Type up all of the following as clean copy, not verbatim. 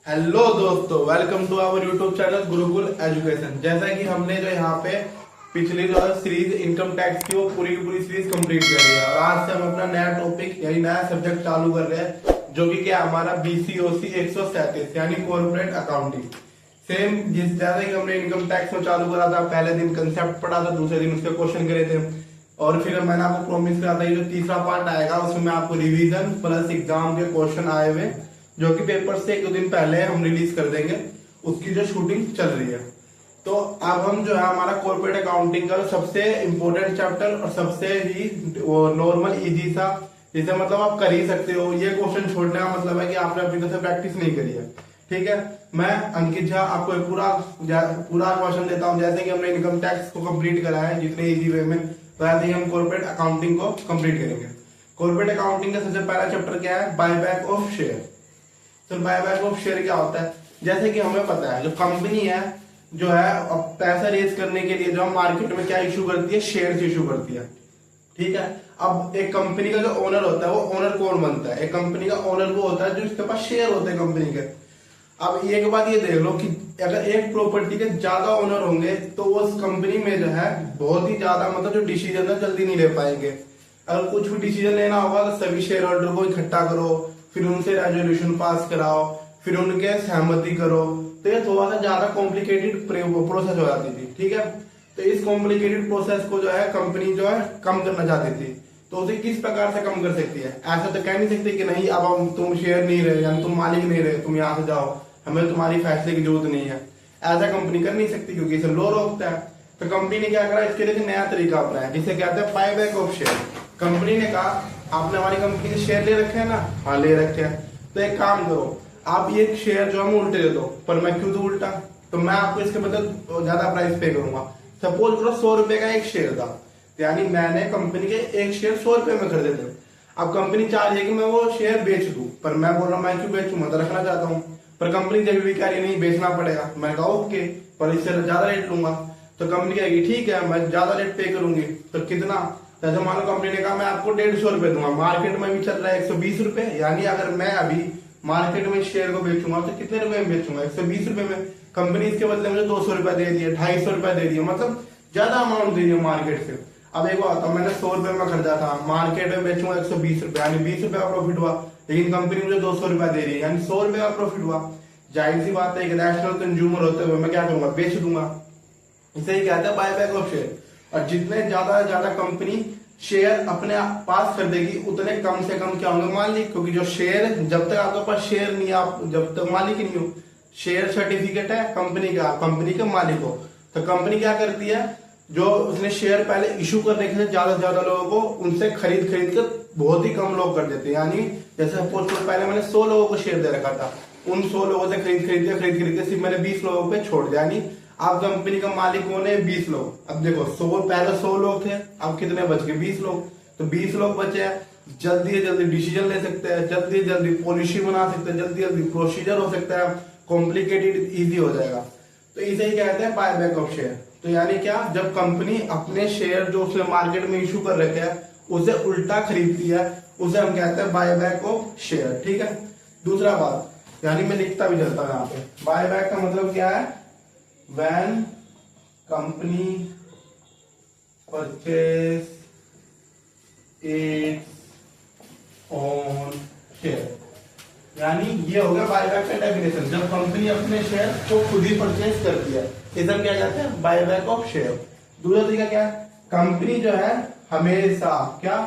Hello दोस्तों, welcome to our YouTube channel Gurukul education. जैसा कि हमने जो यहाँ पे पिछली जो सीरीज इनकम टैक्स की वो पूरी की पूरी सीरीज कंप्लीट कर रही है और आज से हम अपना नया टॉपिक यानी नया सब्जेक्ट चालू कर रहे हैं, जो कि क्या हमारा BCOC 137 यानी कॉर्पोरेट अकाउंटिंग। सेम जैसा कि हमने इनकम टैक्स में चालू करा था, पहले दिन कंसेप्ट पढ़ा था, दूसरे दिन उसके क्वेश्चन करे थे और फिर मैंने आपको प्रॉमिस करा था ये जो तीसरा पार्ट आएगा उसमें आपको रिवीजन प्लस एग्जाम के क्वेश्चन आए हुए जो कि पेपर से एक दो दिन पहले हम रिलीज कर देंगे, उसकी जो शूटिंग चल रही है। तो अब हम जो है हमारा कॉर्पोरेट अकाउंटिंग का सबसे इंपॉर्टेंट चैप्टर और सबसे ही नॉर्मल इजी सा, जिसे मतलब आप कर ही सकते हो, ये क्वेश्चन छोड़ने का मतलब है कि आपने अपनी तरफ से प्रैक्टिस नहीं करी है। ठीक है, मैं अंकित झा आपको एक पूरा क्वेश्चन देता हूँ। जैसे कि हमने इनकम टैक्स को कंप्लीट करा है जितने इजी वे में, तो ऐसे ही हम कॉर्पोरेट अकाउंटिंग को कंप्लीट करेंगे। कॉर्पोरेट अकाउंटिंग का सबसे पहला चैप्टर क्या है? Buyback of share. तो बायबैक ऑफ शेयर क्या होता है? जैसे कि हमें पता है जो कंपनी है जो है अब पैसा रेज करने के लिए जो मार्केट में क्या इशू करती है? शेयर इशू करती है। ठीक है, अब एक कंपनी का जो ओनर होता है वो ओनर कौन बनता है? एक कंपनी का ओनर वो होता है जो इसके पास शेयर होते हैं कंपनी के। अब एक बात ये देख लो कि अगर एक प्रॉपर्टी के ज्यादा ओनर होंगे तो उस कंपनी में जो है बहुत ही ज्यादा मतलब जो डिसीजन है जल्दी नहीं ले पाएंगे। अगर कुछ भी डिसीजन लेना होगा तो सभी शेयर होल्डर को इकट्ठा करो, फिर उनसे रेजोल्यूशन पास कराओ, फिर उनके सहमति करो, तो ये थोड़ा सा ज्यादा कॉम्प्लिकेटेड प्रोसेस हो जाती थी। ठीक है, तो इस कॉम्प्लिकेटेड प्रोसेस को जो है कंपनी जो है कम करना चाहती थी। तो उसे किस प्रकार से कम कर सकती है? ऐसा तो कह नहीं सकती कि नहीं अब हम तुम शेयर नहीं रहे यानी तुम मालिक नहीं रहे, तुम यहाँ से जाओ, हमें तुम्हारी फैसले की जरूरत नहीं है। ऐसा कंपनी कर नहीं सकती क्योंकि इसे लॉ रोकता है। तो कंपनी ने क्या करा? इसके लिए नया तरीका अपनाया जिसे कहते हैं बायबैक ऑफ शेयर। कंपनी ने कहा आपने हमारी कंपनी के शेयर ले रखे हैं ना? हाँ ले रखे हैं, तो एक काम करो, आप ये शेयर जो है उल्टे दे दो। पर मैं क्यों दूं उल्टा? तो मैं आपको इसके बदले ज्यादा प्राइस पे करूंगा। सपोज करो 100 रुपए का एक शेयर था, यानी मैंने कंपनी के एक शेयर 100 रुपए में खरीदे थे। अब कंपनी चाह रही है कि मैं वो शेयर बेच दूं, पर मैं बोल रहा हूँ मैं क्यों बेचूं, मैं तो रखना चाहता हूँ। पर कंपनी जब भी कह रही नहीं बेचना पड़ेगा, मैं कहा ओके पर इससे ज्यादा रेट लूंगा। तो कंपनी कहेगी ठीक है मैं ज्यादा रेट पे करूंगी। तो कितना? जैसे मान लो कंपनी ने कहा मैं आपको 150 रुपए दूंगा, मार्केट में भी चल रहा है 120 रुपए, यानी अगर मैं अभी मार्केट में शेयर को बेचूंगा तो कितने रुपए में बेचूंगा? 120 रुपए में। कंपनी इसके बदले मुझे 200 रुपए दे दिए, 250 रुपए दे दिए, मतलब ज्यादा अमाउंट दे दिया मार्केट से। अब एक बात, मैंने 100 रुपए में खरीदा था, मार्केट में बेचूंगा 120 रुपए, यानी 20 रुपए का प्रॉफिट हुआ, लेकिन कंपनी मुझे 200 रुपए दे रही है यानी 100 रुपए का प्रॉफिट हुआ। जाहिर सी बात है एक रैशनल कंज्यूमर होते हुए मैं क्या करूंगा? बेच दूंगा। इसे ही कहते हैं बायबैक ऑफ शेयर। और जितने ज्यादा से ज्यादा कंपनी शेयर अपने पास कर देगी उतने कम से कम क्या होंगे? मालिक। क्योंकि जो शेयर, जब तक आपके पास शेयर नहीं है, आप जब तक मालिक नहीं हो, शेयर सर्टिफिकेट है कंपनी का, कंपनी के मालिक हो। तो कंपनी क्या करती है? जो उसने शेयर पहले इशू कर रखे थे ज्यादा से ज्यादा लोगों को, उनसे खरीद खरीद कर बहुत ही कम लोग कर देते हैं। यानी जैसे सपोज पहले मैंने 100 लोगों को शेयर दे रखा था, उन 100 लोगों से खरीद खरीद के सिर्फ मैंने 20 लोगों पे छोड़ दिया, यानी आप कंपनी का मालिक होने 20 लोग। अब देखो 100 पहले 100 लोग थे, अब कितने बच गए? 20 लोग। तो 20 लोग बचे हैं, जल्दी से जल्दी डिसीजन ले सकते हैं, जल्दी से जल्दी पॉलिसी बना सकते हैं, जल्दी जल्दी प्रोसीजर हो सकता है, कॉम्प्लिकेटेड इजी हो जाएगा। तो इसे ही कहते हैं बायबैक ऑफ शेयर। तो यानी क्या? जब कंपनी अपने शेयर जो उसने मार्केट में इशू कर रखे हैं उसे उल्टा खरीदती है, उसे हम कहते हैं बायबैक ऑफ शेयर। ठीक है, दूसरा बात, यानी मैं लिखता भी चलता हूं यहाँ पे, बायबैक का मतलब क्या है? When company purchase its own share, यानी ये हो गया बायबैक का डेफिनेशन। जब कंपनी अपने शेयर को खुद ही परचेज करती है, इसे हम क्या कहते हैं? Buyback of share. दूसरा तरीका क्या है? कंपनी जो है हमेशा क्या?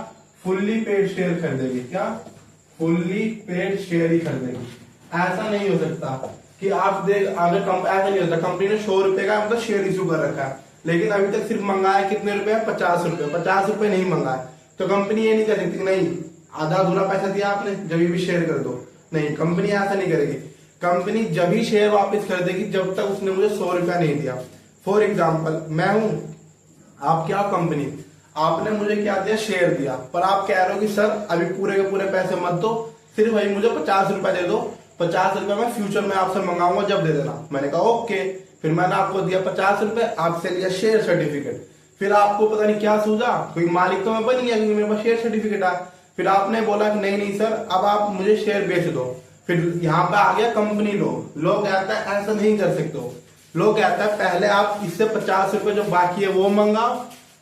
फुल्ली पेड शेयर खरीदेगी। क्या? फुल्ली पेड शेयर ही खरीदेगी। ऐसा नहीं हो सकता कि आप देख, अगर ऐसा नहीं होता कंपनी ने 100 रुपए का मतलब शेयर इशू कर रखा है, लेकिन अभी तक सिर्फ मंगाया कितने रुपए? 50 रुपए। 50 रुपए नहीं मंगाया, तो कंपनी ये नहीं कर सकती नहीं आधा अधूरा पैसा दिया आपने, जब भी शेयर कर दो। नहीं, कंपनी ऐसा नहीं करेगी। कंपनी जब भी शेयर वापस कर देगी जब तक उसने मुझे 100 रुपया नहीं दिया। फॉर एग्जाम्पल मैं हूं, आप क्या कंपनी, आपने मुझे क्या दिया? शेयर दिया, पर आप कह रहे हो कि सर अभी पूरे के पूरे पैसे मत दो, सिर्फ भाई मुझे 50 रुपए दे दो, 50 रुपए मैं फ्यूचर में आपसे मंगाऊंगा जब दे देना। मैंने कहा ओके, फिर मैंने आपको दिया 50 रुपए, आपसे लिया शेयर सर्टिफिकेट। फिर आपको पता नहीं क्या सूझा, कोई मालिक तो मैं बन गया क्योंकि मेरे पास शेयर सर्टिफिकेट है। फिर आपने बोला कि नहीं नहीं सर अब आप मुझे शेयर बेच दो। फिर यहाँ पे आ गया कंपनी लो कहता है ऐसा नहीं कर सकते हो। लो कहता है पहले आप इससे 50 रुपए जो बाकी है वो मंगाओ,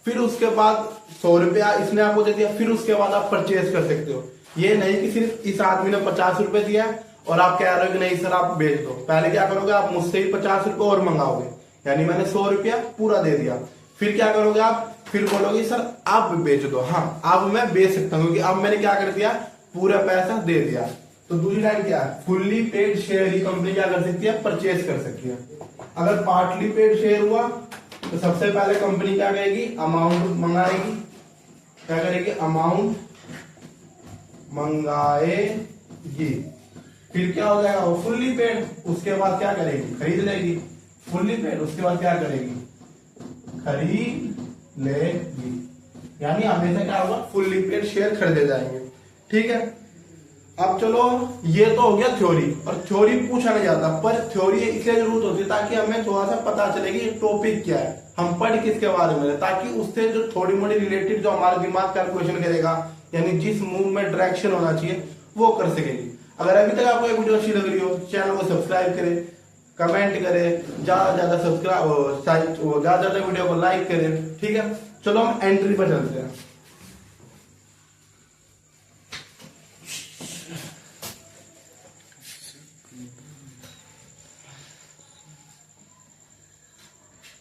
फिर उसके बाद 100 रुपया इसने आपको दे दिया, फिर उसके बाद आप परचेज कर सकते हो। ये नहीं कि सिर्फ इस आदमी ने 50 रुपए दिया और आप कह रहे हो कि नहीं सर आप बेच दो। पहले क्या करोगे, आप मुझसे ही 50 रुपए और मंगाओगे, यानी मैंने 100 रुपया पूरा दे दिया। फिर क्या करोगे आप, फिर बोलोगे सर आप बेच दो। हाँ अब मैं बेच सकता हूँ क्योंकि अब मैंने क्या कर दिया, पूरा पैसा दे दिया। तो दूसरी लाइन क्या है, फुल्ली पेड शेयर ही कंपनी क्या कर सकती है, परचेज कर सकती है। अगर पार्टली पेड शेयर हुआ तो सबसे पहले कंपनी क्या करेगी, अमाउंट मंगाएगी। क्या करेगी, अमाउंट मंगाएगी। फिर क्या हो जाएगा, वो फुल्ली पेड। उसके बाद क्या करेगी, खरीद लेगी। फुल्ली पेड उसके बाद क्या करेगी, खरीद लेगी। यानी हमेशा क्या होगा, फुल्ली पेड शेयर खरीदे जाएंगे। ठीक है, अब चलो ये तो हो गया थ्योरी, और थ्योरी पूछा नहीं जाता, पर थ्योरी इसलिए जरूरत होती है ताकि हमें थोड़ा सा पता चले कि टॉपिक क्या है, हम पढ़ किसके बारे में, ताकि उससे जो थोड़ी मोड़ी रिलेटेड जो हमारा दिमाग कैलकुलेशन करेगा, यानी जिस मूव में डायरेक्शन होना चाहिए वो कर सकेगी। अगर अभी तक आपको एक वीडियो अच्छी लग रही हो, चैनल को सब्सक्राइब करें, कमेंट करें, ज्यादा ज्यादा सब्सक्राइब, ज्यादा ज्यादा वीडियो को लाइक करें। ठीक है, चलो हम एंट्री पर चलते हैं।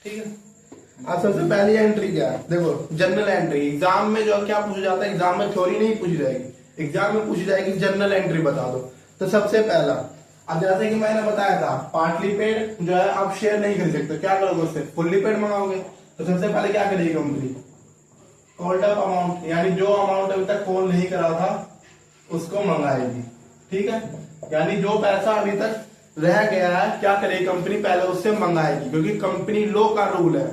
ठीक है, अब सबसे पहली एंट्री क्या है, देखो जनरल एंट्री। एग्जाम में जो क्या पूछा जाता है, एग्जाम में थ्योरी नहीं पूछी जाएगी, एग्जाम में पूछी जाएगी जनरल एंट्री बता दो। तो सबसे पहला, अब जैसे कि मैंने बताया था पार्टली पेड जो है आप शेयर नहीं खरीद सकते, क्या करोगे उससे, फुल्ली पेड मंगाओगे। तो सबसे पहले क्या करेगी कंपनी, कॉल्ड अप अमाउंट, यानी जो अमाउंट अभी तक कॉल नहीं करा था उसको मंगाएगी। ठीक है, यानी जो पैसा अभी तक रह गया है क्या करेगी कंपनी, पहले उससे मंगाएगी, क्योंकि कंपनी लॉ का रूल है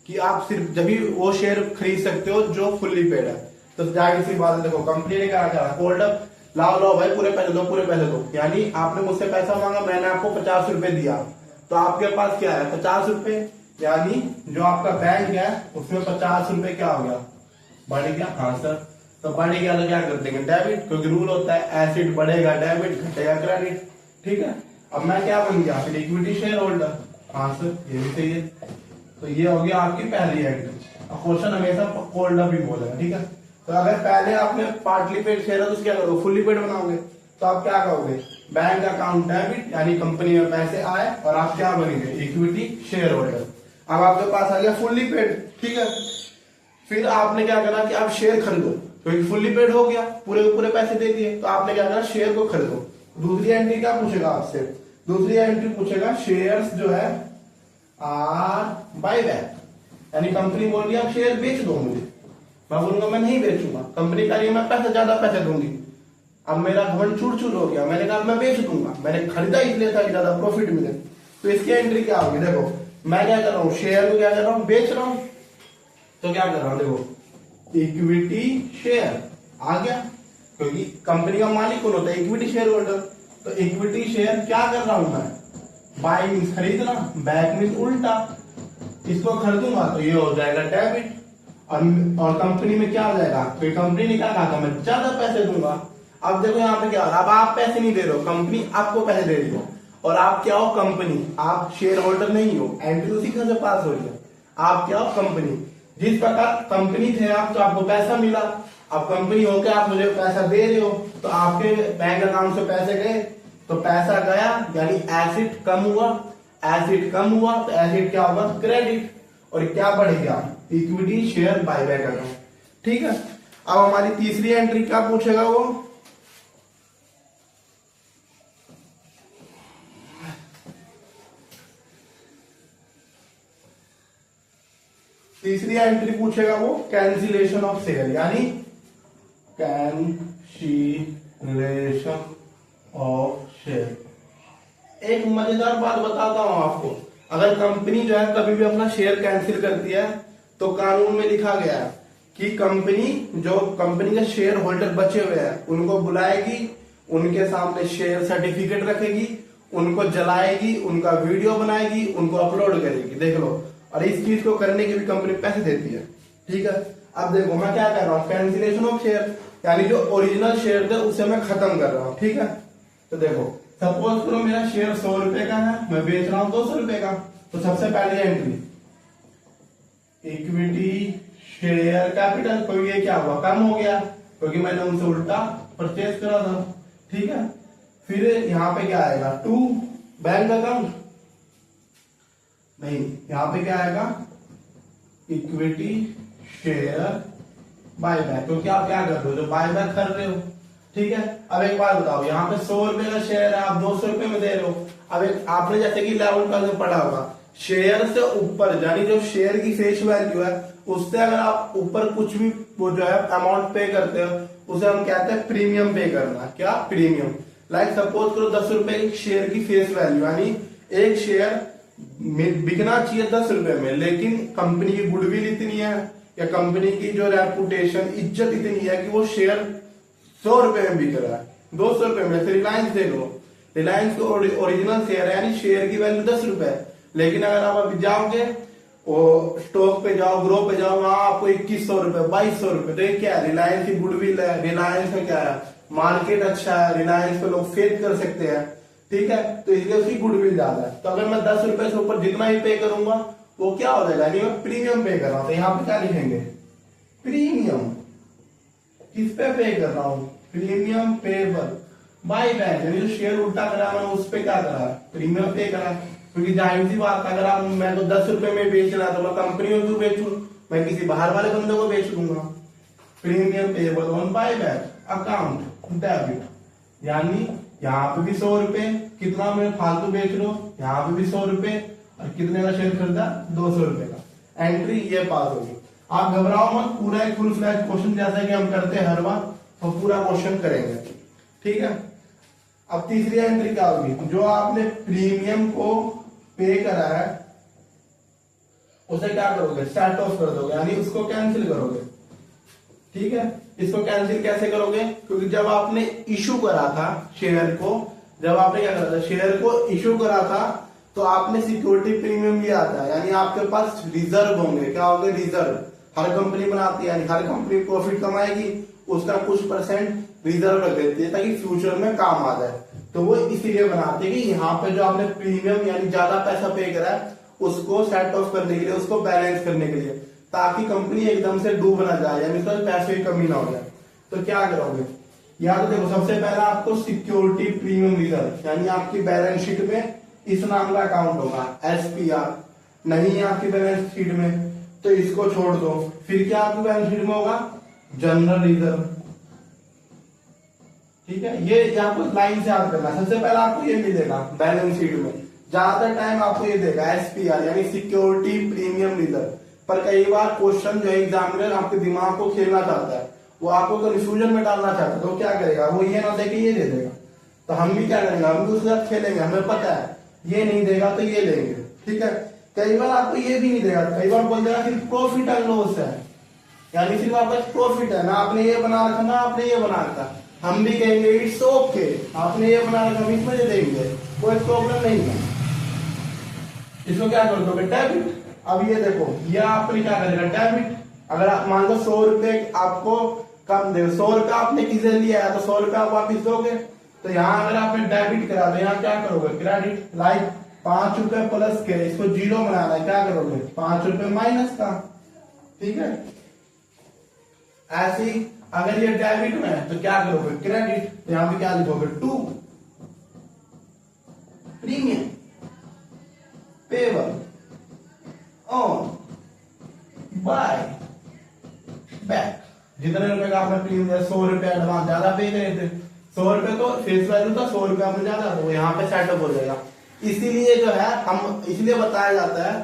कि आप सिर्फ जब भी वो शेयर खरीद सकते हो जो फुल्ली पेड है। तो जाहिर सी बात है, देखो कंपनी ने क्या कहा, कॉल्ड अप, लाओ भाई पूरे पैसे दो, पूरे पैसे दो। यानी आपने मुझसे पैसा मांगा, मैंने आपको 50 रुपए दिया, तो आपके पास क्या है 50 रुपए, यानी जो आपका बैंक है उसमें 50 रुपए क्या हो गया, बढ़ गया। हाँ सर, तो बढ़ गया तो क्या कर देंगे, डेबिट, क्योंकि रूल होता है एसेट बढ़ेगा डेबिट, घटेगा क्रेडिट। ठीक है, अब मैं क्या बन गया, फिर इक्विटी शेयर होल्डर। हाँ सर, ये भी सही है। तो ये हो गया आपकी पहली एंट्री। अब क्वेश्चन हमेशा कॉल्ड अप ही बोलेगा। ठीक है, तो अगर पहले आपने पार्टली पेड शेयर है तो क्या करोगे, फुल्ली पेड बनाओगे। तो आप क्या कहोगे, बैंक अकाउंट डेबिट, यानी कंपनी में पैसे आए और आप क्या बनेंगे, इक्विटी शेयर होल्डर। अब आपके पास आ गया फुल्ली पेड। ठीक है, फिर आपने क्या करना कि आप शेयर खरीदो, क्योंकि फुल्ली पेड हो गया, पूरे पूरे पैसे दे दिए, तो आपने क्या करना, शेयर को खरीदो। दूसरी एंट्री क्या पूछेगा आपसे, दूसरी एंट्री पूछेगा शेयर्स जो है आर बाय बैक, यानी कंपनी बोल रही है आप शेयर बेच दो मुझे। मैं बोलूंगा मैं नहीं बेचूंगा, कंपनी कह रही है मैं पैसे ज्यादा पैसे दूंगी। अब मेरा घमंड चूर चूर हो गया, मैंने कहा मैं बेच दूंगा, मैंने खरीदा इसलिए था कि ज्यादा प्रॉफिट मिले। तो इसकी एंट्री क्या होगी, देखो मैं क्या कर रहा हूँ, शेयर को क्या कर रहा हूँ, बेच रहा हूँ। तो क्या कर रहा हूँ, देखो इक्विटी शेयर आ गया, क्योंकि कंपनी का मालिक कौन होता है, इक्विटी शेयर होल्डर। तो इक्विटी शेयर क्या कर रहा हूं मैं, बाय मीन्स खरीदना, बैक मीन्स उल्टा। इसको खरीदूंगा तो ये हो जाएगा डेबिट, और कंपनी में क्या हो जाएगा, तो कंपनी ने क्या कहा था, मैं ज्यादा पैसे दूंगा। अब देखो यहाँ पे क्या हो रहा है, अब आप पैसे नहीं दे रहे हो, कंपनी आपको पैसे दे रही हो, और आप क्या हो, कंपनी, आप शेयर होल्डर नहीं हो। एंट्री उसी से पास हो रही है, आप क्या हो, कंपनी। जिस प्रकार कंपनी थे आप, तो आपको पैसा मिला, अब कंपनी होकर आप मुझे पैसा दे रहे हो, तो आपके बैंक अकाउंट से पैसे गए, तो पैसा गया यानी एसेट कम हुआ, एसेट कम हुआ तो एसेट क्या होगा, क्रेडिट, और क्या बढ़ गया, इक्विटी शेयर बायबैक अकाउंट। ठीक है, अब हमारी तीसरी एंट्री क्या पूछेगा वो, तीसरी एंट्री पूछेगा वो कैंसिलेशन ऑफ सेल, यानी कैंसिलेशन ऑफ शेयर। एक मजेदार बात बताता हूं आपको, अगर कंपनी जो है कभी भी अपना शेयर कैंसिल करती है तो कानून में लिखा गया है कि कंपनी, जो कंपनी के शेयर होल्डर बचे हुए हैं उनको बुलाएगी, उनके सामने शेयर सर्टिफिकेट रखेगी, उनको जलाएगी, उनका वीडियो बनाएगी, उनको अपलोड करेगी। देख लो, और इस चीज को करने के भी कंपनी पैसे देती है। ठीक है, अब देखो मैं क्या कर रहा हूँ, कैंसिलेशन ऑफ शेयर, यानी जो ओरिजिनल शेयर थे उसे मैं खत्म कर रहा हूँ। ठीक है, तो देखो सपोज करो मेरा शेयर 100 रुपए का है, मैं बेच रहा हूं 200 रुपए का, तो सबसे पहले एंट्री इक्विटी शेयर कैपिटल, तो ये क्या हुआ, कम हो गया क्योंकि मैंने उनसे उल्टा परचेज करा था। ठीक है, फिर यहाँ पे क्या आएगा, टू बैंक अकाउंट, नहीं यहाँ पे क्या आएगा, इक्विटी शेयर बायबैक, क्योंकि आप क्या कर रहे हो, जो बायबैक कर रहे हो। ठीक है, अब एक बात बताओ, यहाँ पे 100 रुपए का शेयर है, आप 200 रुपए में दे रहे हो। अब एक आपने जैसे कि लेवल का जो पढ़ा होगा, शेयर से ऊपर यानी जो शेयर की फेस वैल्यू है उससे अगर आप ऊपर कुछ भी वो जो है अमाउंट पे करते हो उसे हम कहते हैं प्रीमियम पे करना। क्या, प्रीमियम। लाइक सपोज करो 10 रुपए की शेयर की फेस वैल्यू, यानी एक शेयर बिकना चाहिए 10 रुपए में, लेकिन कंपनी की गुडविल इतनी है या कंपनी की जो रेपुटेशन इज्जत इतनी है कि वो शेयर 100 रुपए में बिक रहा है, 200 रुपए में। रिलायंस देख लो, रिलायंस को ओरिजिनल शेयर है यानी शेयर की वैल्यू 10 रुपए है, लेकिन अगर आप अभी जाओगे वो स्टॉक पे जाओ, ग्रो पे जाओ, वहां आपको 2100 रुपए 2200 रुपए। तो ये क्या है, रिलायंस की गुडविल है, रिलायंस में क्या है, मार्केट अच्छा है, रिलायंस पे लोग फेथ कर सकते हैं। ठीक है, तो इसलिए उसकी गुडविल ज्यादा है। तो अगर मैं 10 रुपए से ऊपर जितना ही पे करूंगा वो क्या हो जाएगा, यानी मैं प्रीमियम पे कर रहा हूं। तो यहाँ पे क्या लिखेंगे, प्रीमियम। किस पे कर रहा हूं, प्रीमियम पेबल बाय बैंक, यानी जो शेयर उल्टा करा मैंने उस पे क्या करा, प्रीमियम पे करा। क्योंकि जाहिर सी बात है, अगर आप मैं तो 10 रुपए में बेच रहा तो मैं कंपनी को क्यों बेचूं, मैं किसी बाहर वाले बंदे को बेच दूंगा। Premium payable on buy bank account debit, यानी यहाँ पे भी 100 रुपए, कितना मैं फालतू बेच रहा हूं, यहाँ पे भी 100 रुपए, और कितने का शेयर खरीदा, 200 रुपए का। एंट्री ये पास होगी। आप घबराओ मत, पूरा एक फुल फ्लैश क्वेश्चन जैसा कि हम करते हैं हर बार, तो पूरा क्वेश्चन करेंगे। ठीक है, अब तीसरी एंट्री क्या होगी, जो आपने प्रीमियम को पे करा है उसे क्या करोगे, स्टार्ट ऑफ कर दोगे, यानी उसको कैंसिल करोगे। ठीक है, इसको कैंसिल कैसे करोगे, क्योंकि जब आपने इशू करा था शेयर को, जब आपने क्या करा था, शेयर को इशू करा था, तो आपने सिक्योरिटी प्रीमियम लिया था, यानी आपके पास रिजर्व होंगे। क्या होंगे, रिजर्व। हर कंपनी बनाती है, यानी हर कंपनी प्रॉफिट कमाएगी, उसका कुछ परसेंट रिजर्व रख देती है ताकि फ्यूचर में काम आ जाए। तो वो इसीलिए बनाते हैं कि यहाँ पे जो आपने प्रीमियम यानी ज्यादा पैसा पे करा है उसको सेट ऑफ करने के लिए, उसको बैलेंस करने के लिए, ताकि कंपनी एकदम से डूब ना जाए, यानी उसका पैसे की कमी ना हो जाए। तो क्या करोगे, या तो देखो सबसे पहले आपको सिक्योरिटी प्रीमियम रिजर्व, यानी आपकी बैलेंस शीट में इस नाम का अकाउंट होगा, SPR नहीं है आपकी बैलेंस शीट में, तो इसको छोड़ दो। फिर क्या आपकी बैलेंस शीट में होगा, जनरल रिजर्व। ठीक है, ये आपको लाइन से याद करना। सबसे पहले आपको ये मिलेगा बैलेंस शीट में, ज्यादातर टाइम आपको ये देगा SPR यानी सिक्योरिटी प्रीमियम रिजर्व। पर कई बार क्वेश्चन जो एग्जामिनर आपके दिमाग को खेलना चाहता है, वो आपको कंफ्यूजन में डालना चाहता है, तो क्या करेगा, वो ये ना देके ये दे देगा। तो हम भी क्या करेंगे, हम भी उसके साथ खेलेंगे, हमें पता है ये नहीं देगा तो ये लेंगे। ठीक है, कई बार आपको ये भी नहीं देगा, कई बार बोल देगा सिर्फ प्रॉफिट एंड लॉस है, यानी सिर्फ आपका प्रॉफिट है ना, आपने ये बना रखा ना, आपने ये बना रखा, हम भी कहेंगे इट्स ओके, आपने ये बना रखा, हम इसमें दे देंगे, कोई प्रॉब्लम नहीं है। इसको क्या कर दोगे, डेबिट। अब ये देखो, ये आपने क्या करेगा, डेबिट। अगर आप मान लो 100 रुपए आपको कम दे, 100 रुपए आपने किसे लिया है तो 100 रुपए आप वापिस दोगे। तो यहाँ अगर आपने डेबिट करा तो यहाँ क्या करोगे, क्रेडिट। लाइक 5 रुपए प्लस के, इसको जीरो बनाना है, क्या करोगे, 5 रुपए माइनस का। ठीक है, ऐसी अगर ये डेबिट में है तो क्या करोगे, क्रेडिट। तो यहाँ पे क्या लिखोगे, to premium payable on buy back. जितने रुपए का आपने प्रीमियम दिया, 100 रुपए एडवांस ज्यादा पे करे थे, 100 रुपए तो फेस वैल्यू था, 100 रुपए आपने ज्यादा, तो यहाँ पे सेटअप हो जाएगा। इसीलिए जो है हम इसलिए बताया जाता है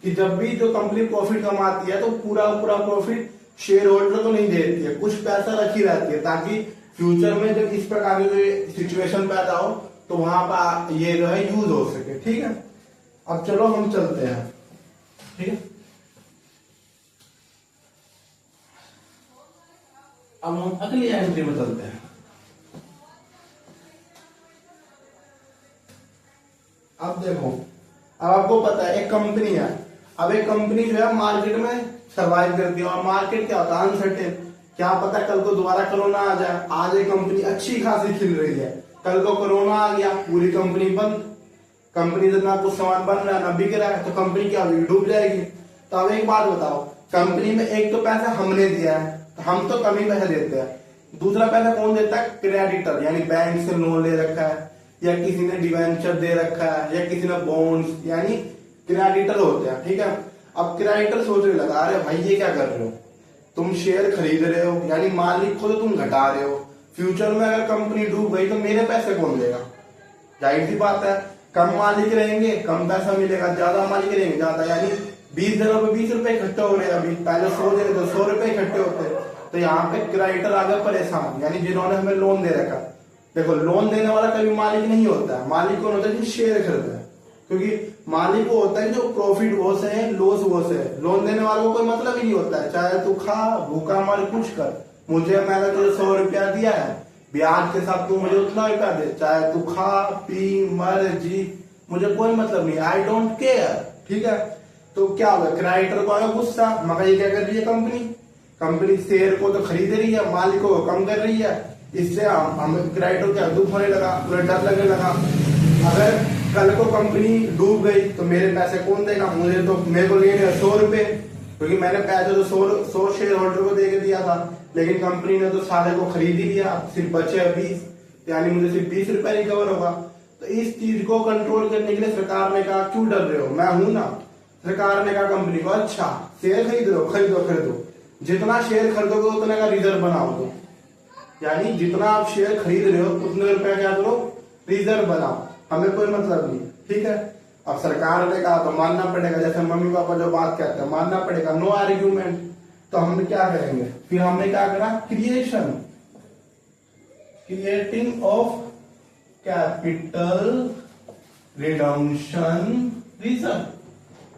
कि जब भी जो कंपनी प्रॉफिट कमाती है तो पूरा पूरा प्रॉफिट शेयर होल्डर को नहीं देती है, कुछ पैसा रखी रहती है, ताकि फ्यूचर में जब इस प्रकार की सिचुएशन पैदा हो तो वहां पर ये जो है यूज हो सके। ठीक है, अब चलो हम चलते हैं। ठीक है, अब हम अगली एंट्री में चलते हैं। अब देखो, अब आपको पता है एक कंपनी है, अब एक कंपनी जो है मार्केट में सर्वाइव करती है, और मार्केट क्या होता है, अनसर्टेन। क्या पता कल को दोबारा कोरोना आ जाए, आज एक कंपनी अच्छी खासी खिल रही है, कल को कोरोना आ गया, पूरी कंपनी बंद, कंपनी से ना कुछ सामान बन रहा है ना बिक रहा है, तो कंपनी क्या होगी, डूब जाएगी। तो अब एक बात बताओ, कंपनी में एक तो पैसा हमने दिया है, तो हम तो कम ही पैसा देते हैं, दूसरा पैसा कौन देता है, क्रेडिटर, यानी बैंक से लोन ले रखा है, या किसी ने डिवेंचर दे रखा है, या किसी ने बॉन्ड्स, यानी क्रेडिटर होते हैं, ठीक है। अब क्रेडिटर सोचने लगा, अरे भाई ये क्या कर रहे हो, तुम शेयर खरीद रहे हो, यानी मालिक को तो तुम घटा रहे हो, फ्यूचर में अगर कंपनी डूब गई तो मेरे पैसे कौन देगा। जाहिर सी बात है, कम मालिक रहेंगे कम पैसा मिलेगा, ज्यादा मालिक रहेंगे ज्यादा, यानी 20 दिनों में 20 रुपए इकट्ठे हो रहे हैं, अभी पहले 100 देते तो 100 रुपए इकट्ठे होते। तो यहाँ पे क्रेडिटर आ गए परेशान, यानी जिन्होंने हमें लोन दे रखा। देखो लोन देने वाला कभी मालिक नहीं होता है, मालिक कौन होता है जो शेयर खरीदता है, क्योंकि मालिक वो होता है जो प्रॉफिट वो से है, लॉस वो से है। लोन देने वाले को कोई मतलब ही नहीं होता है, चाहे तू खा भूखा मर कुछ कर, मुझे मैंने तुझे 100 रुपया दिया है, ब्याज के साथ तू मुझे उतना रुपया दे, चाहे तू खा पी मर जी, मुझे कोई मतलब नहीं, आई डोंट केयर, ठीक है। तो क्या होगा, क्रेडिटर को आएगा गुस्सा, मगर ये क्या कर रही है कंपनी शेयर को तो खरीद रही है, मालिकों को कम कर रही है, इससे हम क्रेडिटर क्या दुख होने लगा, पूरा डर लगने लगा, अगर कल को कंपनी डूब गई तो मेरे पैसे कौन देगा, मुझे तो मेरे को लेने 100 रुपए, क्योंकि मैंने पैसे तो 100 शेयर होल्डर को दे के दिया था, लेकिन कंपनी ने तो सारे को खरीद ही लिया, सिर्फ बचे 20, यानी मुझे सिर्फ 20 रुपए रिकवर होगा। तो इस चीज को कंट्रोल करने के लिए सरकार ने कहा, क्यों डर रहे हो, मैं हूं ना। सरकार ने कहा कंपनी को, अच्छा शेयर खरीद लो, खरीदो, जितना शेयर खरीदोगे उतने का रिजर्व बनाओ दो, यानी जितना आप शेयर खरीद रहे हो उतने रुपया क्या करो, रिजर्व बनाओ, हमें कोई मतलब नहीं, ठीक है। अब सरकार ने कहा तो मानना पड़ेगा, जैसे मम्मी पापा जो बात कहते हैं मानना पड़ेगा, नो आर्ग्यूमेंट। तो हम क्या करेंगे, फिर हमने क्या करा, creating of capital redemption reserve,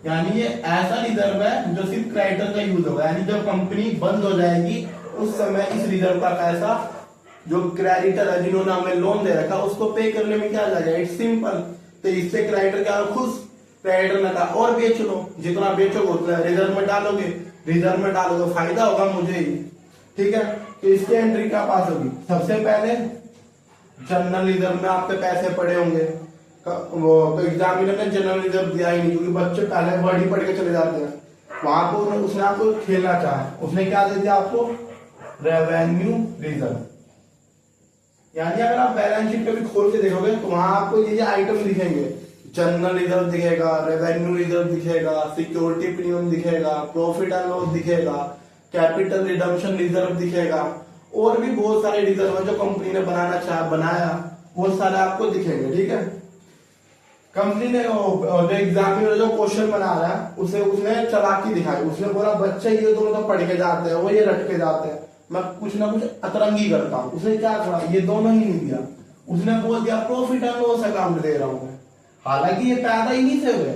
यानी ये ऐसा रिजर्व है जो सिर्फ क्रेडिटर का यूज होगा, यानी जब कंपनी बंद हो जाएगी उस समय इस रिजर्व का पैसा जो क्रेडिटर है जिन्होंने हमें लोन दे रखा उसको पे करने में क्या जाएगा, इट्स सिंपल। तो इससे क्रेडिटर क्या खुश, क्रेडिटर ने कहा और बेच लो, जितना बेचोगे उतना रिजर्व में डालोगे, फायदा होगा मुझे ही, ठीक है। तो इसकी एंट्री क्या पास होगी, सबसे पहले जनरल रिजर्व में आपके पैसे पड़े होंगे, वो तो एग्जामिनर ने जनरल रिजर्व दिया ही नहीं, क्योंकि बच्चे पहले वर्ड ही पढ़ के चले जाते हैं, वहां पर उसने आपको खेलना चाहा, उसने क्या दे दिया आपको, रेवेन्यू रिजर्व। यानी अगर आप बैलेंस शीट कभी खोल के देखोगे तो वहां आपको ये आइटम दिखेंगे, जनरल रिजर्व दिखेगा, रेवेन्यू रिजर्व दिखेगा, सिक्योरिटी प्रीमियम दिखेगा, प्रॉफिट एंड लॉस दिखेगा, कैपिटल रिडम्पशन रिजर्व दिखेगा, और भी बहुत सारे रिजर्व है जो कंपनी ने बनाया, वो सारे आपको दिखेंगे, ठीक है। कंपनी ने जो एग्जामिनर जो क्वेश्चन बना रहा है उसने चालाकी दिखाई, उसने बोला बच्चे ये दोनों तो पढ़ के जाते हैं, वो ये रट के जाते हैं, मैं कुछ ना कुछ अतरंगी करता हूँ। उसने क्या करा, ये दोनों ही नहीं दिया, उसने बोल दिया प्रॉफिट एंड लॉस अकाउंट दे रहा हूँ, हालांकि ये पैदा ही नहीं थे हुए।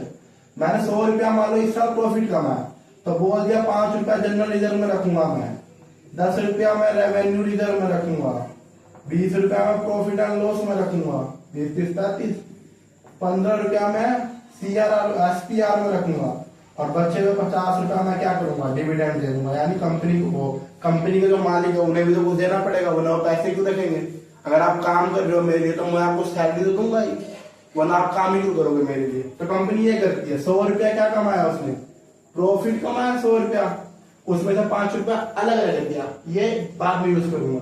मैंने 100 रुपया मान लो इस साल प्रॉफिट कमाया, तो बोल दिया 5 रुपया जनरल रिजर्व में रखूंगा मैं, 10 रुपया मैं रेवेन्यू रिजर्व में रखूंगा, 20 रुपया मैं प्रॉफिट एंड लॉस में रखूंगा, 20-30-35, 15 रुपया मैं SPR में रखूंगा, और बच्चे में 50 रुपया मैं क्या करूंगा, डिविडेंड दे दूंगा। यानी कंपनी के जो मालिक है उन्हें भी तो कुछ देना पड़ेगा, वरना वो पैसे क्यों रखेंगे। अगर आप काम कर रहे हो मेरे लिए तो मैं आपको सैलरी तो दूंगा ही, वरना आप काम ही क्यों करोगे मेरे लिए। तो कंपनी ये करती है, 100 रुपया क्या कमाया उसने, प्रॉफिट कमाया 100 रुपया, उसमें से 5 रुपया अलग रख दिया, ये बाद में यूज करूंगा,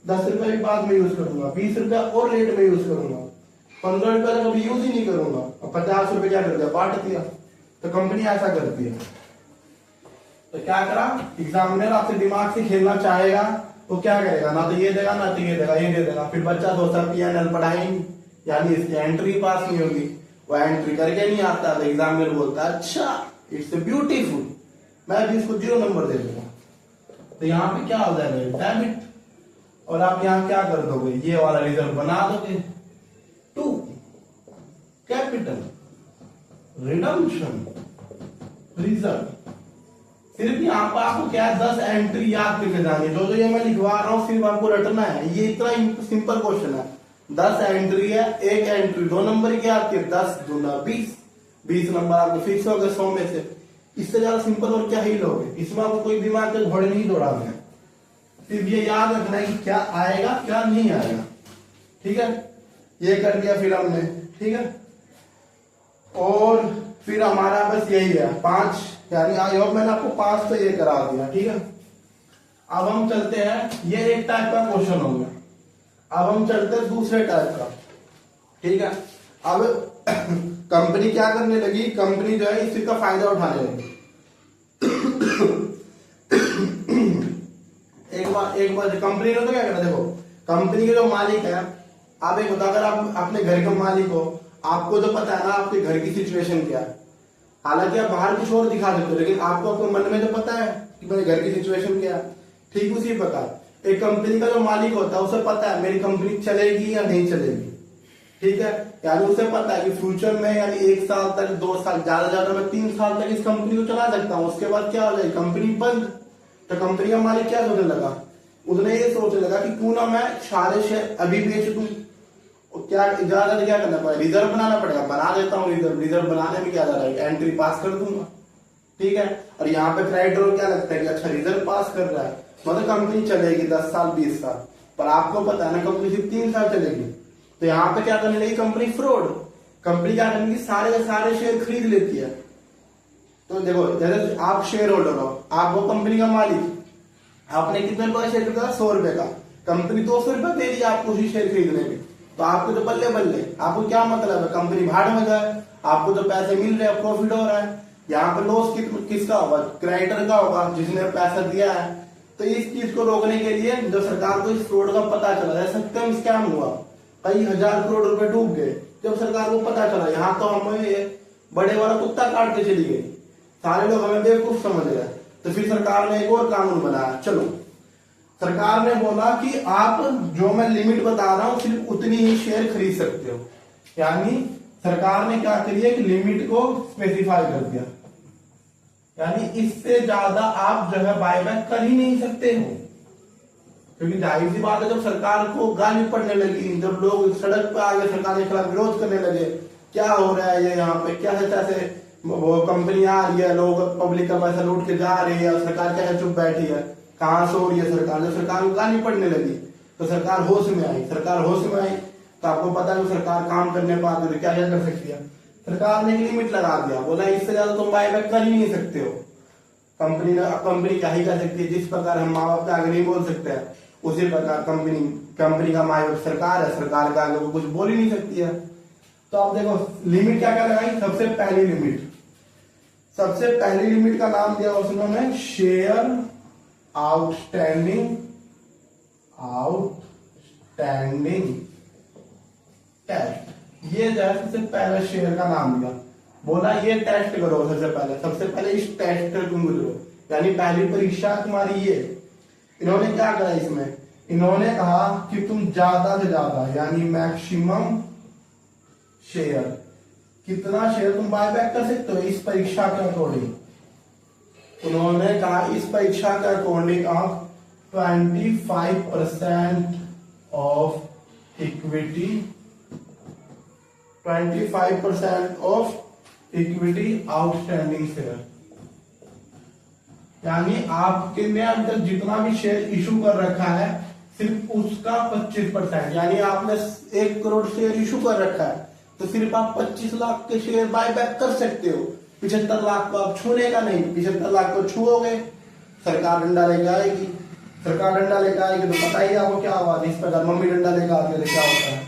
10 रुपया भी बाद में यूज करूंगा, 20 रुपया और लेट में यूज करूंगा, 15 रुपया तो कभी यूज ही नहीं करूंगा, और 50 रुपया क्या कर दिया, बांट दिया। तो कंपनी ऐसा करती है। तो क्या करा, एग्जामिनर आपसे दिमाग से खेलना चाहेगा तो क्या करेगा, ना तो ये देगा ना तो ये देगा, ये दे देगा, फिर बच्चा सोचता PNL पढ़ाई नहीं, यानी इसकी एंट्री पास नहीं होगी, वो एंट्री करके नहीं आता, तो एग्जामिनर बोलता है अच्छा इट्स ब्यूटीफुल, मैं भी इसको 0 नंबर दे दूंगा। तो यहाँ पे क्या हो जाएगा, डेबिट, और आप यहाँ क्या कर दोगे, ये वाला रिजर्व बना दोगे, 2 कैपिटल रिडम्पशन रिजर्व। सिर्फ यहाँ पर आपको क्या है, 10 एंट्री याद करके जानी है, जो ये मैं लिखवा रहा हूँ सिर्फ आपको रटना है, ये इतना सिंपल क्वेश्चन है। 10 एंट्री है, एक एंट्री 2 नंबर की आती है, 10 दूना 20 नंबर आपको फिक्स हो गए 100 में से। इससे ज्यादा सिंपल और क्या ही लोगे, इसमें आपको कोई दिमाग के घोड़े नहीं दौड़ाने हैं, सिर्फ ये याद रखना है कि क्या आएगा क्या नहीं आएगा, ठीक है। ये कर दिया फिर हमने, ठीक है। और फिर हमारा बस यही है 5, यानी आई होप मैंने आपको 5 तो ये करा दिया, ठीक है। अब हम चलते हैं, ये एक टाइप का क्वेश्चन हो गया। अब हम चलते हैं दूसरे टाइप का, ठीक है। अब कंपनी क्या करने लगी, कंपनी जो है इसी का फायदा उठाने लगी। एक बार कंपनी ने तो क्या करना, देखो कंपनी के जो मालिक है, आप एक बता, अगर आप अपने घर के मालिक हो, आपको तो पता है ना आपके घर की सिचुएशन क्या है। हालांकि आप बाहर कुछ और दिखा सकते हो, लेकिन आपको अपने मन में तो पता है कि मेरे घर की सिचुएशन क्या है। ठीक उसी प्रकार एक कंपनी का जो मालिक होता है उसे पता है मेरी कंपनी चलेगी या नहीं चलेगी, ठीक है। यानी उसे पता है कि फ्यूचर में यानी 1 साल तक, 2 साल, ज्यादा मैं 3 साल तक इस कंपनी को चला सकता हूँ, उसके बाद क्या हो जाएगी, कंपनी बंद। तो कंपनी का मालिक क्या सोचने लगा, उसने ये सोचने लगा कि क्यों ना मैं सारे शेयर अभी बेच दूं। क्या ज्यादा क्या करना पड़ेगा, रिजर्व बनाना पड़ेगा, बना देता हूँ रिजर्व बनाने में क्या जा रहा है, एंट्री पास कर दूंगा, ठीक है। और यहाँ पे क्राइटेरिया क्या लगता है कि अच्छा रिजर्व पास कर रहा है, मतलब कंपनी चलेगी 10 साल 20 साल, पर आपको पता है ना कंपनी सिर्फ 3 साल चलेगी। तो यहाँ पे क्या करने लगी कंपनी, फ्रॉड। कंपनी क्या करने की सारे के सारे शेयर खरीद लेती है। तो देखो जैसे आप शेयर होल्डर हो, आप वो कंपनी का मालिक, आपने कितने रुपए शेयर खरीदा, 100 रुपए का, कंपनी 200 रुपए दे रही है आपको उसी शेयर खरीदने में, तो आपको तो बल्ले बल्ले, आपको क्या मतलब है, कंपनी भाड़ में जाए, आपको तो पैसे मिल रहे हैं, प्रॉफिट हो रहा है। यहाँ पे लॉस किसका होगा, क्रेडिटर का होगा जिसने पैसा दिया है। तो इस चीज को रोकने के लिए जब सरकार को इस फ्रॉड का पता चला, सत्यम स्कैम हुआ, कई हजार करोड़ रुपए डूब गए, जब सरकार को पता चला, यहाँ तो हमें बड़े वाला कुत्ता काट के चली गई, सारे लोग हमें बेवकूफ समझ रहे। तो फिर सरकार ने एक और कानून बनाया, चलो सरकार ने बोला कि आप जो मैं लिमिट बता रहा हूं सिर्फ उतनी ही शेयर खरीद सकते हो। यानी सरकार ने क्या करी है कि लिमिट को स्पेसिफाई कर दिया, यानी इससे ज्यादा आप जो है बायबैक कर ही नहीं सकते हो। क्योंकि जाहिर सी बात है जब सरकार को गाली पड़ने लगी, जब लोग सड़क पर आ गए, सरकार के खिलाफ विरोध करने लगे, क्या हो रहा है ये यहाँ पे, क्या है कैसे वो कंपनी आ रही है, लोग पब्लिक का पैसा लूट के जा रही है, सरकार क्या है चुप बैठी है, कहां से हो रही है सरकार। जब सरकार को गाली पड़ने लगी तो सरकार होश में आई, तो आपको पता है सरकार काम करने पाती तो क्या क्या कर सकती है, सरकार ने एक लिमिट लगा दिया, बोला इससे ज्यादा तुम बायबैक कर ही नहीं सकते हो। कंपनी क्या ही कर सकती है, जिस प्रकार हम माँ बाप के आगे नहीं बोल सकते हैं, उसी प्रकार कंपनी का माँ बाप सरकार है, सरकार के आगे वो कुछ बोल ही नहीं सकती है। तो आप देखो लिमिट क्या क्या लगाई, सबसे पहली लिमिट का नाम दिया उसने शेयर आउटस्टैंडिंग टेस्ट। ये जो है सबसे पहले शेयर का नाम दिया, बोला ये टेस्ट करो, सबसे पहले इस टेस्ट कर तुम करो, यानी पहली परीक्षा तुम्हारी ये। इन्होंने क्या कहा इसमें, इन्होंने कहा कि तुम ज्यादा से ज्यादा यानी मैक्सिमम शेयर, कितना शेयर तुम बायबैक कर सकते हो इस परीक्षा के अकॉर्डिंग। उन्होंने कहा इस परीक्षा के अकॉर्डिंग आप 25% of equity, 25% of equity outstanding share, यानी आपके ने अब तक जितना भी शेयर इशू कर रखा है सिर्फ उसका 25%, यानी आपने 1 करोड़ शेयर इशू कर रखा है तो सिर्फ आप 25 लाख के शेयर बायबैक कर सकते हो। 75 लाख को आप छूने का नहीं, 75 लाख को छुओगे सरकार डंडा लेके आएगी, तो पता ही आपको क्या हुआ, इस प्रकार मम्मी डंडा लेकर आती है क्या होता है।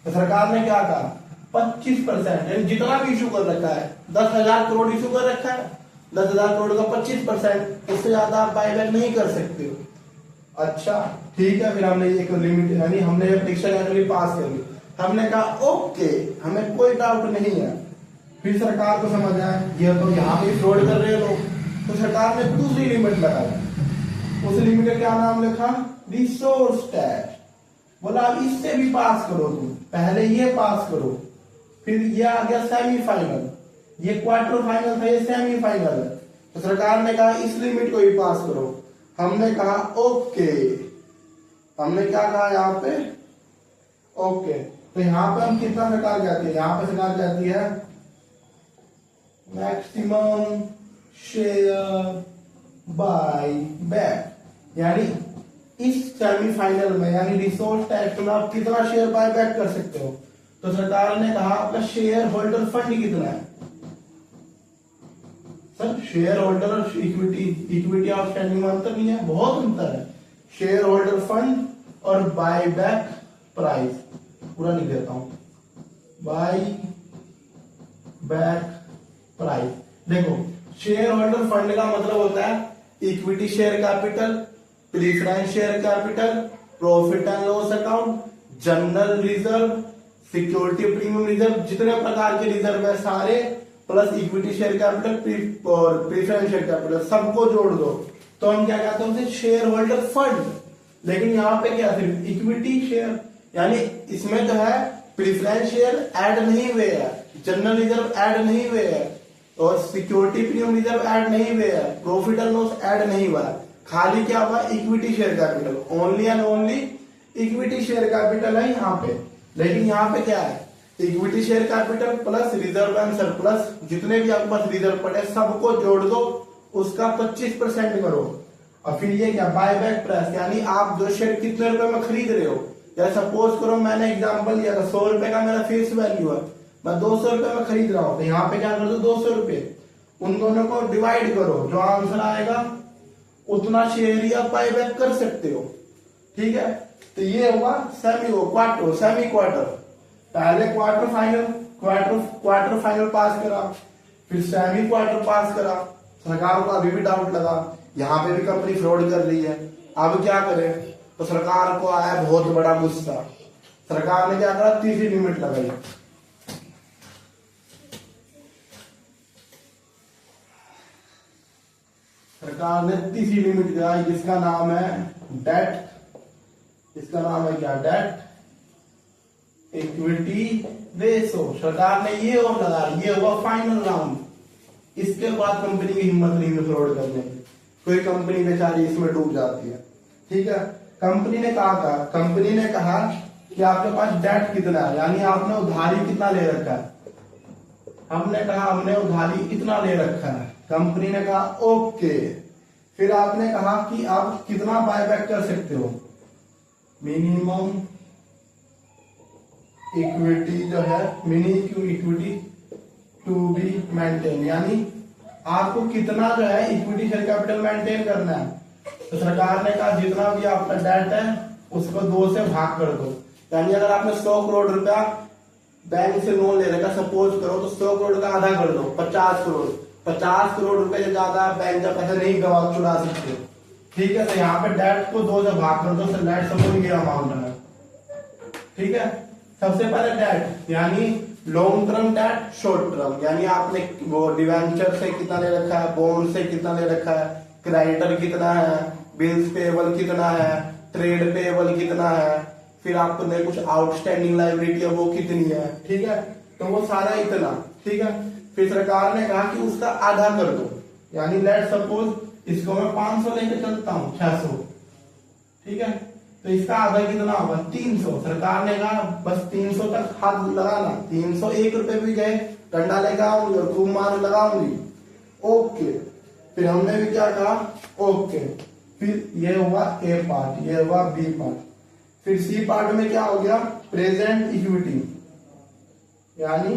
तो सरकार ने क्या कहा 25%, यानी जितना भी इशू कर रखा है, 10,000 करोड़ इशू कर रखा है, 10,000 करोड़ का 25%, उससे ज्यादा आप बायबैक नहीं कर सकते हो। अच्छा ठीक है, फिर हमने एक लिमिट यानी हमने परीक्षा पास कर ली, हमने कहा ओके हमें कोई डाउट नहीं है। फिर सरकार को समझ आया ये तो यहाँ पे फ्रॉड कर रहे हैं लोग, तो सरकार ने दूसरी लिमिट लगाई, उस लिमिट का क्या नाम लिखा, रिसोर्स टैक्स। बोला अब इससे भी पास करो तुम, पहले ये पास करो, फिर ये आ गया सेमीफाइनल, ये क्वार्टर फाइनल था, ये सेमीफाइनल है। तो सरकार ने कहा इस लिमिट को भी पास करो, हमने कहा ओके, हमने क्या कहा यहाँ पे ओके। तो यहाँ पे हम कितना सरकार कहती है, यहाँ पे सरकार कहती है मैक्सिमम शेयर बाय बैक, यानी इस सेमीफाइनल में यानी रिसोर्स टेस्ट में आप कितना शेयर बाय बैक कर सकते हो, तो सरकार ने कहा आपका शेयर होल्डर फंड कितना है सर। शेयर होल्डर और इक्विटी आउटस्टैंडिंग में अंतर नहीं है, बहुत अंतर है। शेयर होल्डर फंड और बाय बैक प्राइस, पूरा लिख देता हूं, बाय बैक प्राइस। देखो शेयर होल्डर फंड का मतलब होता है equity share capital, preference share capital, profit and loss account, general reserve, security premium reserve, जितने प्रकार के रिजर्व है सारे, प्लस इक्विटी शेयर कैपिटल और प्रीफरेंस शेयर कैपिटल, सबको जोड़ दो तो हम क्या कहते हैं उसे शेयर होल्डर फंड। लेकिन यहाँ पे क्या सिर्फ इक्विटी शेयर, यानी इसमें जो है प्रीफरेंस शेयर ऐड नहीं हुए है, जनरल रिजर्व ऐड नहीं हुए है और सिक्योरिटी प्रीमियम रिजर्व ऐड नहीं हुए है, प्रॉफिट एंड लॉस ऐड नहीं हुआ है, खाली क्या हुआ equity share capital, only and only equity share capital है यहाँ पे। लेकिन यहाँ पे क्या है equity share capital plus reserve and surplus, जितने भी आपके पास रिजर्व पड़े सबको जोड़ दो, उसका 25% करो। और फिर ये क्या बाय बैक प्राइस, यानी आप जो शेयर कितने रुपए में खरीद रहे हो, या सपोज करो मैंने एग्जांपल लिया था 100 रुपए का मेरा फेस वैल्यू है, मैं 200 रुपए में खरीद रहा हूं, तो यहाँ पे क्या कर दो 200 रुपए, उन दोनों को डिवाइड करो, जो आंसर आएगा उतना शेयर ही आप बाय बैक कर सकते हो। ठीक है, तो ये हुआ सेमी क्वार्टर। पहले क्वार्टर फाइनल पास करा, फिर सेमी क्वार्टर पास करा। सरकार को अभी भी डाउट लगा यहाँ पे भी कंपनी फ्रॉड कर रही है, अब क्या करे, तो सरकार को आया बहुत बड़ा गुस्सा। सरकार ने क्या करा, तीसरी लिमिट लगाई। सरकार ने तीसरी लिमिट लगाई जिसका नाम है डेट, इसका नाम है क्या, डेट इक्विटी रेशो। सरकार ने ये और लगा, ये हुआ फाइनल राउंड। इसके बाद कंपनी की हिम्मत नहीं है फ्रॉड करने की, कोई कंपनी बेचारी इसमें डूब जाती है। ठीक है, कंपनी ने कंपनी ने कहा कि आपके पास डेट कितना है, यानी आपने उधारी कितना ले रखा है। हमने कहा हमने उधारी इतना ले रखा है, कंपनी ने कहा ओके। फिर आपने कहा कि आप कितना बायबैक कर सकते हो, मिनिमम इक्विटी जो है, mini equity to be maintain, यानी आपको कितना जो है इक्विटी शेयर कैपिटल मेंटेन करना है। तो सरकार ने कहा जितना भी आपका डेट है उसको 2 से भाग कर दो, यानी अगर आपने 100 करोड़ रुपया बैंक से लोन ले रखा सपोज करो, तो 100 करोड़ का आधा कर दो 50 करोड़। 50 करोड़ रुपए से ज्यादा बैंक का पैसा नहीं गवा चुरा सकते। ठीक है, तो यहाँ पे डेट को 2 से भाग कर दो, डेट सपोज ये अमाउंट है। ठीक है, सबसे पहले डेट यानी long term debt, short term, यानी आपने वो डिवेंचर से कितना ले रखा है, बॉन्ड से कितना ले रखा है, क्रेडिटर कितना है, बिल्स पेएबल कितना है, ट्रेड पेएबल कितना है, फिर आपने कुछ आउटस्टैंडिंग लायबिलिटी है वो कितनी है। ठीक है, तो वो सारा इतना। ठीक है, फिर सरकार ने कहा कि उसका आधा कर दो, यानी लेट सपोज इसको मैं 500 लेके चलता हूँ 600। ठीक है, तो इसका आधा कितना होगा 300। सरकार ने कहा बस 300 तक हाथ लगाना, 301 रुपए भी गए डंडा लेकर आऊंगी और खूब मार लगाऊंगी। ओके, फिर हमने भी क्या कहा ओके। फिर ये हुआ ए पार्ट, ये हुआ बी पार्ट। फिर सी पार्ट में क्या हो गया, प्रेजेंट इक्विटी, यानी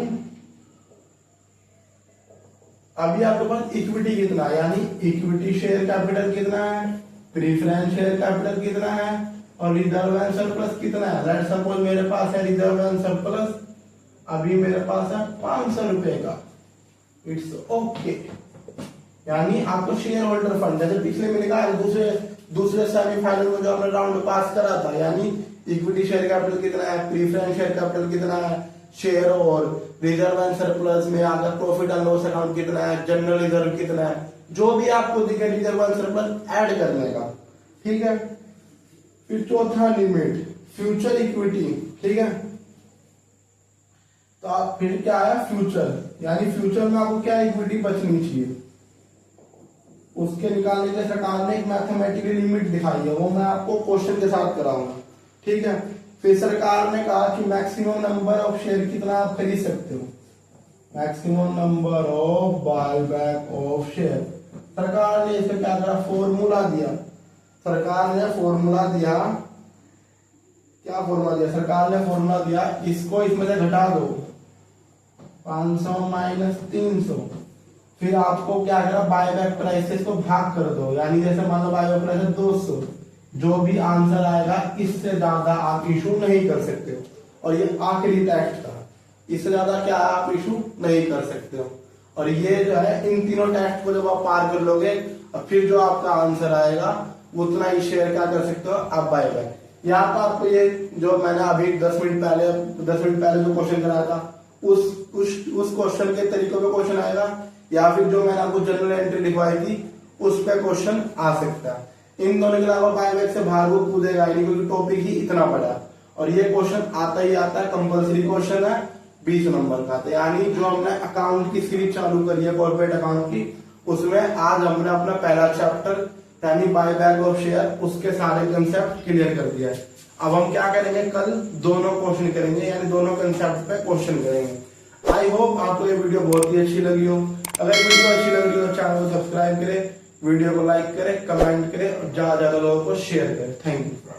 अभी आपके पास इक्विटी कितना है, यानी इक्विटी शेयर कैपिटल कितना है, प्रीफरेंस शेयर कैपिटल कितना है और रिजर्व एंड सरप्लस कितना है। लेट्स सपोज मेरे पास है रिजर्व एंड सरप्लस, अभी मेरे पास है 500 रुपए का, इट्स ओके। यानी आपको शेयर होल्डर फंड, जैसे पिछले महीने कहा दूसरे सेमीफाइनल में जो हमने राउंड पास करा था, यानी इक्विटी शेयर कैपिटल कितना है, प्रीफरेंस शेयर कैपिटल कितना है, शेयर और रिजर्व एंड सरप्लस में आकर प्रॉफिट एंड लॉस अकाउंट कितना है, जनरल रिजर्व कितना है, जो भी आपको दिखे रिजर्व एंड सरप्लस ऐड करने का। ठीक है, फिर चौथा लिमिट फ्यूचर इक्विटी। ठीक है, तो आप फिर क्या है फ्यूचर, यानी फ्यूचर में आपको क्या इक्विटी बचनी चाहिए, उसके निकालने के सरकार ने एक मैथमेटिकल लिमिट दिखाई है, वो मैं आपको क्वेश्चन के साथ कराऊंगा। ठीक है, फिर सरकार ने कहा कि मैक्सिमम नंबर ऑफ शेयर कितना आप खरीद सकते हो, maximum number of buyback of share. सरकार ने इसे क्या करा, फॉर्मूला दिया। सरकार ने फॉर्मूला दिया क्या फॉर्मूला दिया, सरकार ने फॉर्मूला दिया, इसको इसमें से घटा दो 500 माइनस 300, फिर आपको क्या करना, बायबैक प्राइस से इसको भाग कर दो, यानी जैसे मान लो बायबैक प्राइस है 200, जो भी आंसर आएगा इससे ज्यादा आप इशू नहीं कर सकते हो। और ये आखिरी टैक्स था, इससे ज्यादा क्या आप इशू नहीं कर सकते हो। और ये जो है इन तीनों टैक्स को जब आप पार कर लोगे और फिर जो आपका आंसर आएगा उतना ही शेयर क्या कर सकते हो आप बायबैक। यहाँ पर आपको ये जो मैंने अभी 10 मिनट पहले जो क्वेश्चन कराया था उस क्वेश्चन के तरीकों पे क्वेश्चन आएगा, या फिर जो मैंने आपको जनरल एंट्री लिखवाई थी उस पे क्वेश्चन आ सकता है। इन दोनों के अलावा बायबैक से बाहर वो कूदेगा नहीं, क्योंकि टॉपिक ही इतना बड़ा। और ये क्वेश्चन आता ही आता है, कंपल्सरी क्वेश्चन है 20 नंबर का। तो यानी जो हमने अकाउंट की सीरीज चालू करी है कॉर्पोरेट अकाउंट की, उसमें आज हमने अपना पहला चैप्टर यानी बायबैक ऑफ शेयर, उसके सारे कंसेप्ट क्लियर कर दिया है। अब हम क्या करेंगे, कल दोनों क्वेश्चन करेंगे, यानी दोनों कंसेप्ट पे क्वेश्चन करेंगे। आई होप आपको ये वीडियो बहुत ही अच्छी लगी हो। अगर वीडियो अच्छी लगी हो चैनल को सब्सक्राइब करें, वीडियो को लाइक करें, कमेंट करें और ज्यादा लोगों को शेयर करें। Thank you.